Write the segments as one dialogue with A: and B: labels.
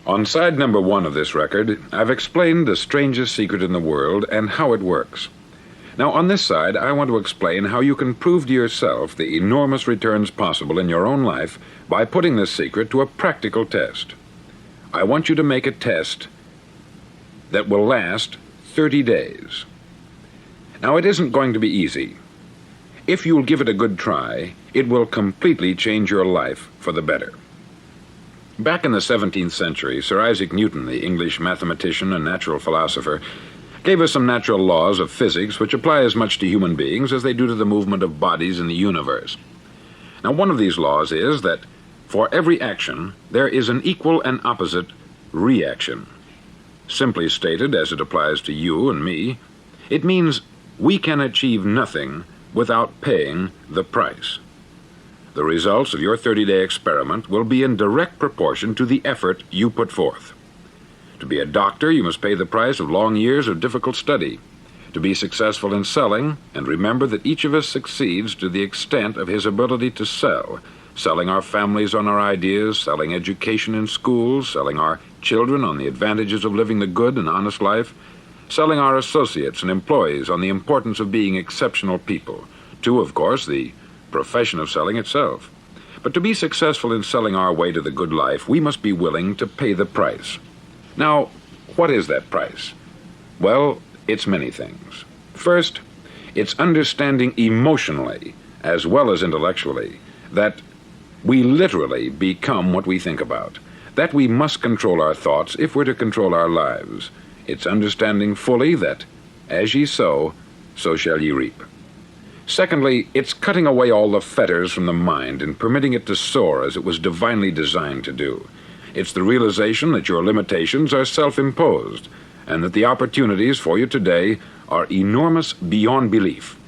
A: On side number 1 of this record, I've explained the strangest secret in the world and how it works. Now, on this side, I want to explain how you can prove to yourself the enormous returns possible in your own life by putting this secret to a practical test. I want you to make a test that will last 30 days. Now, it isn't going to be easy. If you'll give it a good try, it will completely change your life for the better. Back in the 17th century, Sir Isaac Newton, the English mathematician and natural philosopher, gave us some natural laws of physics which apply as much to human beings as they do to the movement of bodies in the universe. Now, one of these laws is that for every action, there is an equal and opposite reaction. Simply stated, as it applies to you and me, it means we can achieve nothing without paying the price. The results of your 30-day experiment will be in direct proportion to the effort you put forth. To be a doctor, you must pay the price of long years of difficult study. To be successful in selling, and remember that each of us succeeds to the extent of his ability to sell, selling our families on our ideas, selling education in schools, selling our children on the advantages of living the good and honest life, selling our associates and employees on the importance of being exceptional people, to, of course, the profession of selling itself. But to be successful in selling our way to the good life, we must be willing to pay the price. Now, what is that price? Well, it's many things. First, it's understanding emotionally, as well as intellectually, that we literally become what we think about, that we must control our thoughts if we're to control our lives. It's understanding fully that, as ye sow, so shall ye reap. Secondly, it's cutting away all the fetters from the mind and permitting it to soar as it was divinely designed to do. It's the realization that your limitations are self-imposed, and that the opportunities for you today are enormous beyond belief.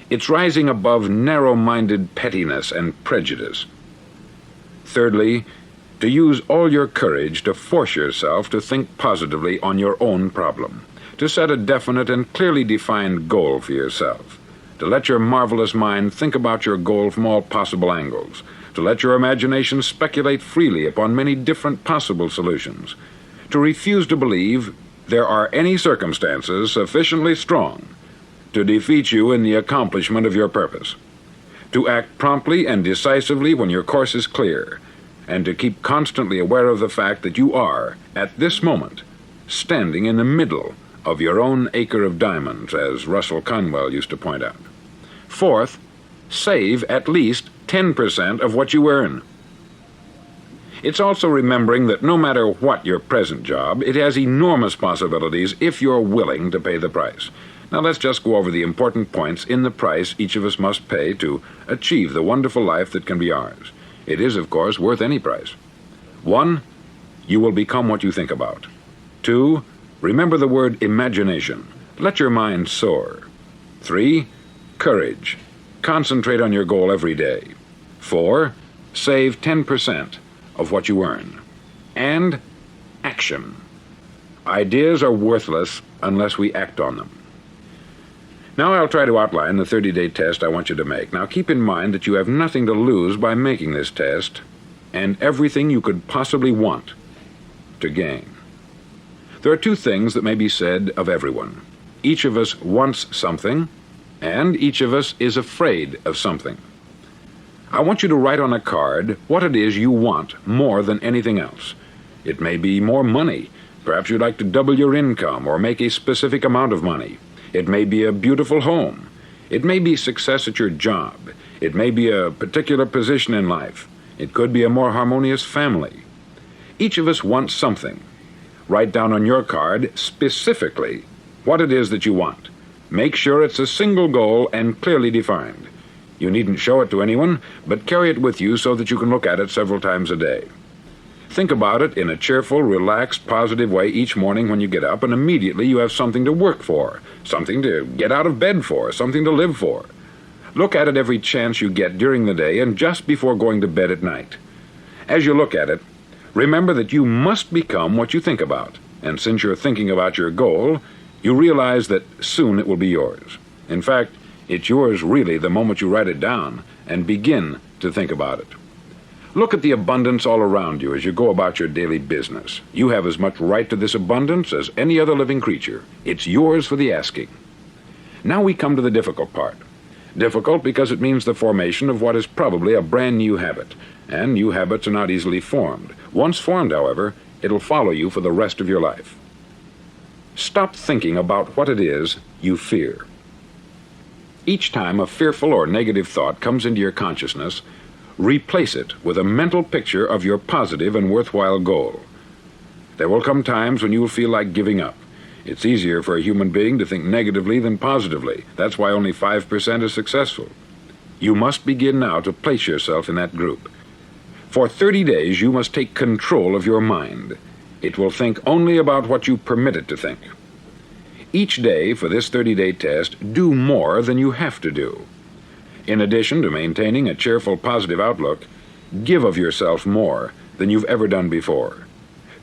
A: It's rising above narrow-minded pettiness and prejudice. Thirdly, to use all your courage to force yourself to think positively on your own problem, to set a definite and clearly defined goal for yourself, to let your marvelous mind think about your goal from all possible angles, to let your imagination speculate freely upon many different possible solutions, to refuse to believe there are any circumstances sufficiently strong to defeat you in the accomplishment of your purpose, to act promptly and decisively when your course is clear, and to keep constantly aware of the fact that you are, at this moment, standing in the middle of your own acre of diamonds, as Russell Conwell used to point out. Fourth, save at least 10% of what you earn. It's also remembering that no matter what your present job, it has enormous possibilities if you're willing to pay the price. Now let's just go over the important points in the price each of us must pay to achieve the wonderful life that can be ours. It is, of course, worth any price. 1, you will become what you think about. 2, remember the word imagination. Let your mind soar. 3, courage. Concentrate on your goal every day. 4, save 10% of what you earn. And action. Ideas are worthless unless we act on them. Now I'll try to outline the 30-day test I want you to make. Now keep in mind that you have nothing to lose by making this test, and everything you could possibly want to gain. There are 2 things that may be said of everyone. Each of us wants something, and each of us is afraid of something. I want you to write on a card what it is you want more than anything else. It may be more money. Perhaps you'd like to double your income or make a specific amount of money. It may be a beautiful home. It may be success at your job. It may be a particular position in life. It could be a more harmonious family. Each of us wants something. Write down on your card specifically what it is that you want. Make sure it's a single goal and clearly defined. You needn't show it to anyone, but carry it with you so that you can look at it several times a day. Think about it in a cheerful, relaxed, positive way each morning when you get up, and immediately you have something to work for, something to get out of bed for, something to live for. Look at it every chance you get during the day and just before going to bed at night. As you look at it, remember that you must become what you think about, and since you're thinking about your goal, you realize that soon it will be yours. In fact, it's yours really the moment you write it down and begin to think about it. Look at the abundance all around you as you go about your daily business. You have as much right to this abundance as any other living creature. It's yours for the asking. Now we come to the difficult part. Difficult because it means the formation of what is probably a brand new habit, and new habits are not easily formed. Once formed, however, it'll follow you for the rest of your life. Stop thinking about what it is you fear. Each time a fearful or negative thought comes into your consciousness, replace it with a mental picture of your positive and worthwhile goal. There will come times when you will feel like giving up. It's easier for a human being to think negatively than positively. That's why only 5% is successful. You must begin now to place yourself in that group. For 30 days, you must take control of your mind. It will think only about what you permit it to think. Each day for this 30-day test, do more than you have to do. In addition to maintaining a cheerful, positive outlook, give of yourself more than you've ever done before.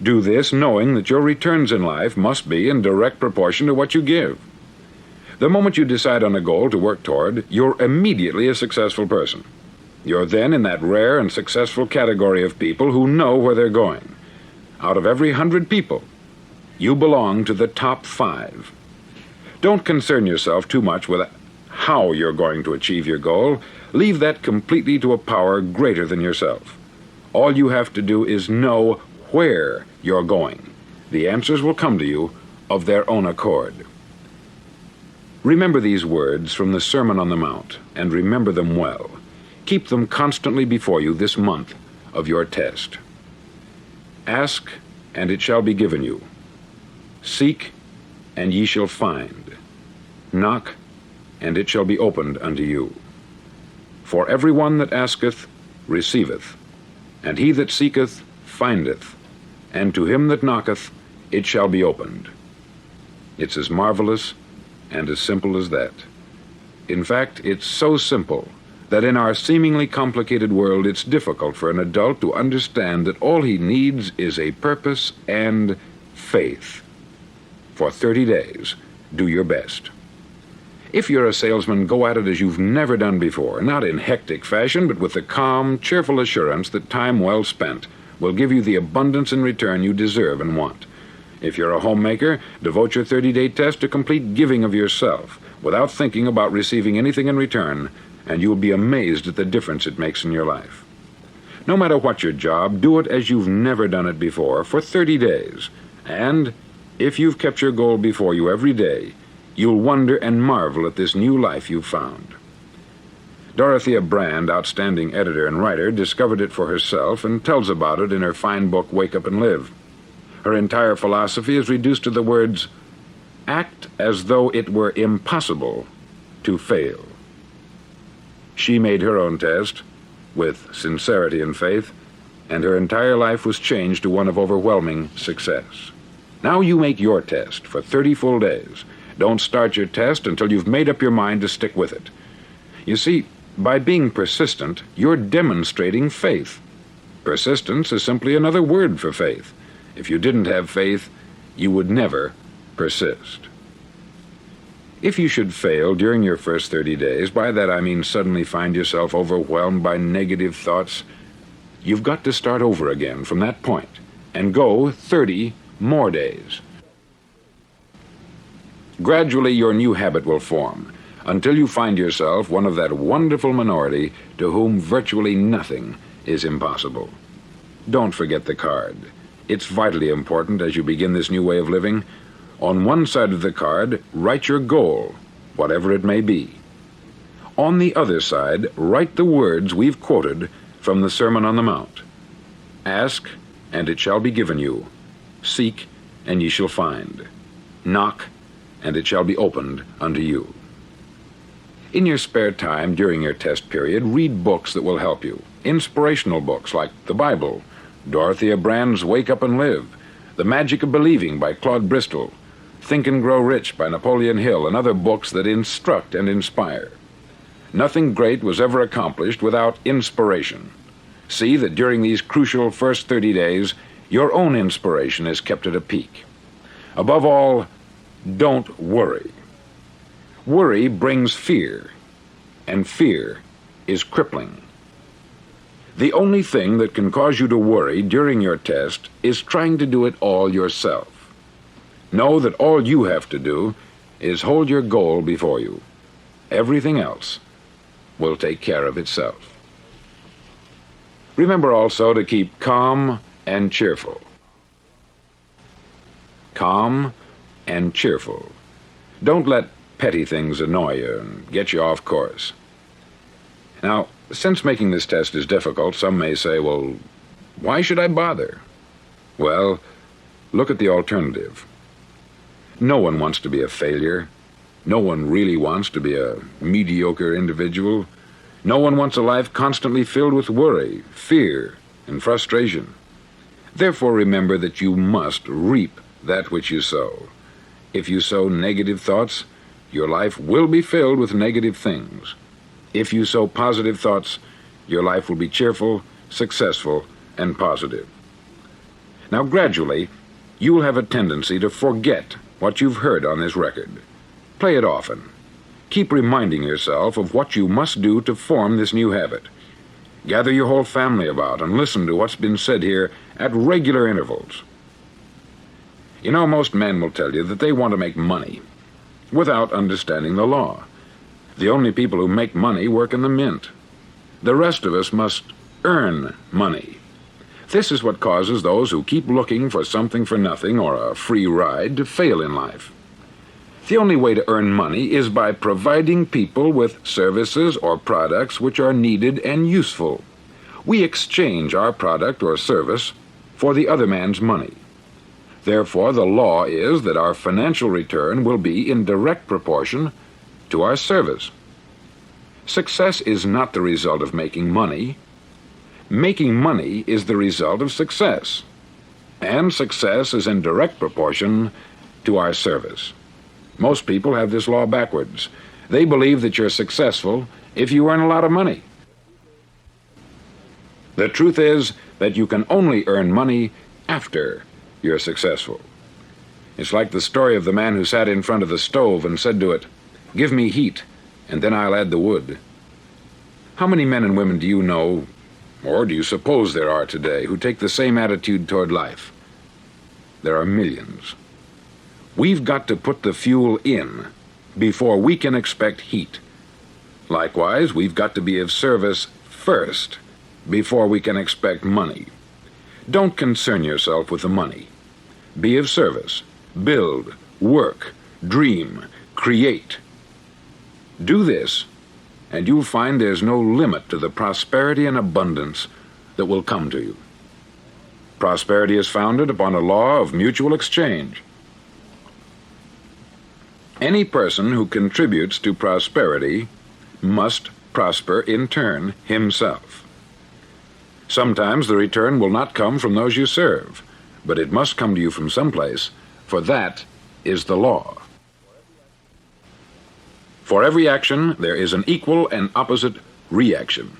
A: Do this knowing that your returns in life must be in direct proportion to what you give. The moment you decide on a goal to work toward, you're immediately a successful person. You're then in that rare and successful category of people who know where they're going. Out of every 100 people, you belong to the top 5. Don't concern yourself too much with how you're going to achieve your goal. Leave that completely to a power greater than yourself. All you have to do is know where you're going. The answers will come to you of their own accord. Remember these words from the Sermon on the Mount, and remember them well. Keep them constantly before you this month of your test. Ask, and it shall be given you. Seek, and ye shall find. Knock, and it shall be opened unto you. For every one that asketh receiveth, and he that seeketh findeth, and to him that knocketh it shall be opened. It's as marvelous and as simple as that. In fact, it's so simple that in our seemingly complicated world it's difficult for an adult to understand that all he needs is a purpose and faith. For 30 days, do your best. If you're a salesman, go at it as you've never done before, not in hectic fashion, but with the calm, cheerful assurance that time well spent will give you the abundance in return you deserve and want. If you're a homemaker, devote your 30-day test to complete giving of yourself, without thinking about receiving anything in return, and you'll be amazed at the difference it makes in your life. No matter what your job, do it as you've never done it before for 30 days. And if you've kept your goal before you every day, you'll wonder and marvel at this new life you've found. Dorothea Brand, outstanding editor and writer, discovered it for herself and tells about it in her fine book, Wake Up and Live. Her entire philosophy is reduced to the words, act as though it were impossible to fail. She made her own test with sincerity and faith, and her entire life was changed to one of overwhelming success. Now you make your test for 30 full days. Don't start your test until you've made up your mind to stick with it. You see, by being persistent, you're demonstrating faith. Persistence is simply another word for faith. If you didn't have faith, you would never persist. If you should fail during your first 30 days, by that I mean suddenly find yourself overwhelmed by negative thoughts, you've got to start over again from that point and go 30 more days. Gradually, your new habit will form until you find yourself one of that wonderful minority to whom virtually nothing is impossible. Don't forget the card. It's vitally important as you begin this new way of living. On one side of the card, write your goal, whatever it may be. On the other side, write the words we've quoted from the Sermon on the Mount. Ask, and it shall be given you. Seek, and ye shall find. Knock, and it shall be opened unto you. In your spare time during your test period, read books that will help you. Inspirational books like the Bible, Dorothea Brand's Wake Up and Live, The Magic of Believing by Claude Bristol, Think and Grow Rich by Napoleon Hill, and other books that instruct and inspire. Nothing great was ever accomplished without inspiration. See that during these crucial first 30 days, your own inspiration is kept at a peak. Above all, don't worry. Worry brings fear, and fear is crippling. The only thing that can cause you to worry during your test is trying to do it all yourself. Know that all you have to do is hold your goal before you. Everything else will take care of itself. Remember also to keep calm and cheerful. Calm and cheerful. Don't let petty things annoy you and get you off course. Now, since making this test is difficult, some may say, well, why should I bother? Well, look at the alternative. No one wants to be a failure. No one really wants to be a mediocre individual. No one wants a life constantly filled with worry, fear, and frustration. Therefore, remember that you must reap that which you sow. If you sow negative thoughts, your life will be filled with negative things. If you sow positive thoughts, your life will be cheerful, successful, and positive. Now, gradually, you will have a tendency to forget what you've heard on this record. Play it often. Keep reminding yourself of what you must do to form this new habit. Gather your whole family about and listen to what's been said here at regular intervals. You know, most men will tell you that they want to make money without understanding the law. The only people who make money work in the mint. The rest of us must earn money. This is what causes those who keep looking for something for nothing or a free ride to fail in life. The only way to earn money is by providing people with services or products which are needed and useful. We exchange our product or service for the other man's money. Therefore, the law is that our financial return will be in direct proportion to our service. Success is not the result of making money. Making money is the result of success. And success is in direct proportion to our service. Most people have this law backwards. They believe that you're successful if you earn a lot of money. The truth is that you can only earn money after you're successful. It's like the story of the man who sat in front of the stove and said to it, "Give me heat, and then I'll add the wood." How many men and women do you know, or do you suppose there are today, who take the same attitude toward life? There are millions. We've got to put the fuel in before we can expect heat. Likewise, we've got to be of service first before we can expect money. Don't concern yourself with the money. Be of service. Build, work, dream, create. Do this, and you'll find there's no limit to the prosperity and abundance that will come to you. Prosperity is founded upon a law of mutual exchange. Any person who contributes to prosperity must prosper in turn himself. Sometimes the return will not come from those you serve, but it must come to you from someplace, for that is the law. For every action, there is an equal and opposite reaction.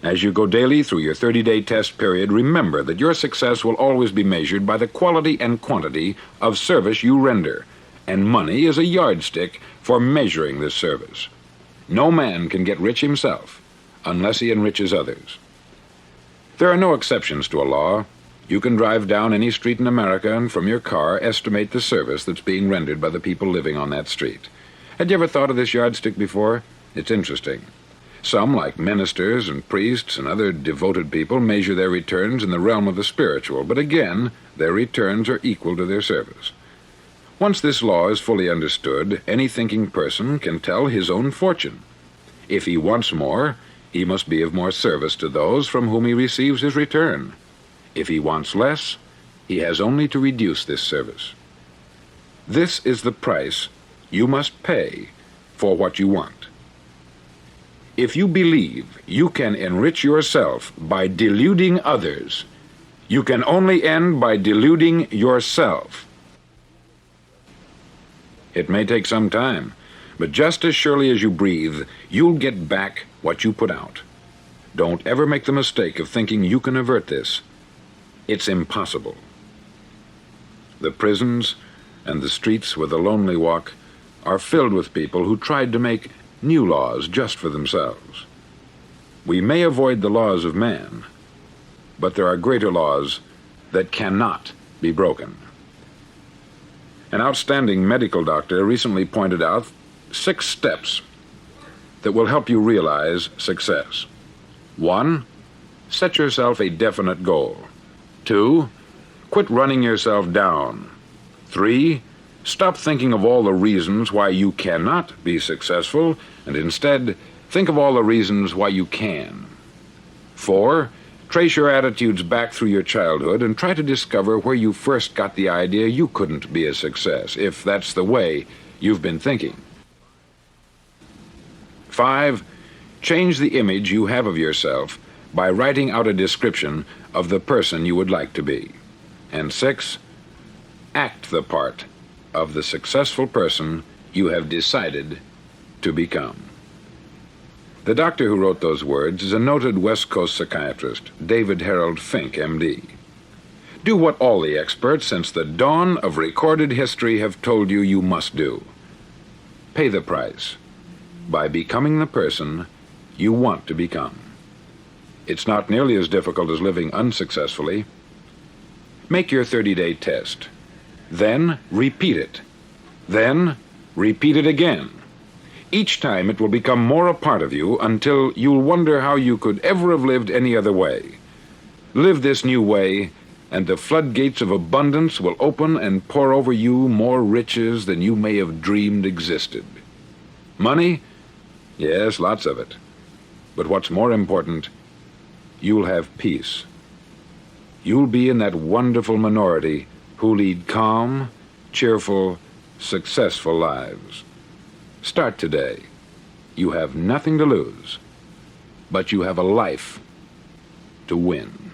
A: As you go daily through your 30-day test period, remember that your success will always be measured by the quality and quantity of service you render, and money is a yardstick for measuring this service. No man can get rich himself unless he enriches others. There are no exceptions to a law. You can drive down any street in America and from your car estimate the service that's being rendered by the people living on that street. Had you ever thought of this yardstick before? It's interesting. Some, like ministers and priests and other devoted people, measure their returns in the realm of the spiritual, but again, their returns are equal to their service. Once this law is fully understood, any thinking person can tell his own fortune. If he wants more, he must be of more service to those from whom he receives his return. If he wants less, he has only to reduce this service. This is the price you must pay for what you want. If you believe you can enrich yourself by deluding others, you can only end by deluding yourself. It may take some time, but just as surely as you breathe, you'll get back what you put out. Don't ever make the mistake of thinking you can avert this. It's impossible. The prisons and the streets where the lonely walk are filled with people who tried to make new laws just for themselves. We may avoid the laws of man, but there are greater laws that cannot be broken. An outstanding medical doctor recently pointed out 6 steps that will help you realize success. 1. Set yourself a definite goal. 2. Quit running yourself down. 3. Stop thinking of all the reasons why you cannot be successful, and instead think of all the reasons why you can. 4. Trace your attitudes back through your childhood and try to discover where you first got the idea you couldn't be a success, if that's the way you've been thinking. 5. Change the image you have of yourself by writing out a description of the person you would like to be. And 6. Act the part of the successful person you have decided to become. The doctor who wrote those words is a noted West Coast psychiatrist, David Harold Fink, M.D. Do what all the experts since the dawn of recorded history have told you you must do. Pay the price by becoming the person you want to become. It's not nearly as difficult as living unsuccessfully. Make your 30-day test. Then repeat it. Then repeat it again. Each time it will become more a part of you until you'll wonder how you could ever have lived any other way. Live this new way, and the floodgates of abundance will open and pour over you more riches than you may have dreamed existed. Money? Yes, lots of it. But what's more important, you'll have peace. You'll be in that wonderful minority who lead calm, cheerful, successful lives. Start today. You have nothing to lose, but you have a life to win.